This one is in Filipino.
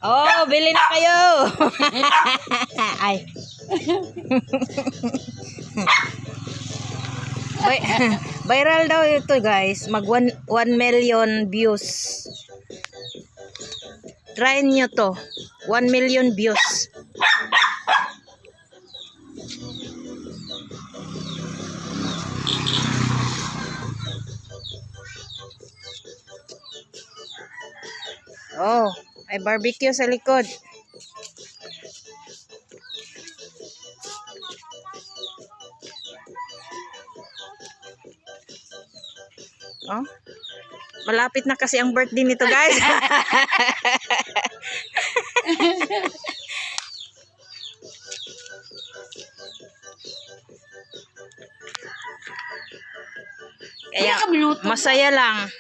Oh, bili na kayo. Ay. Viral daw ito, guys. Mag 1 million views. Try nyo to. 1 million views. Oh, may barbecue sa likod. Oh. Malapit na kasi ang birthday nito, guys. Kaya masaya lang.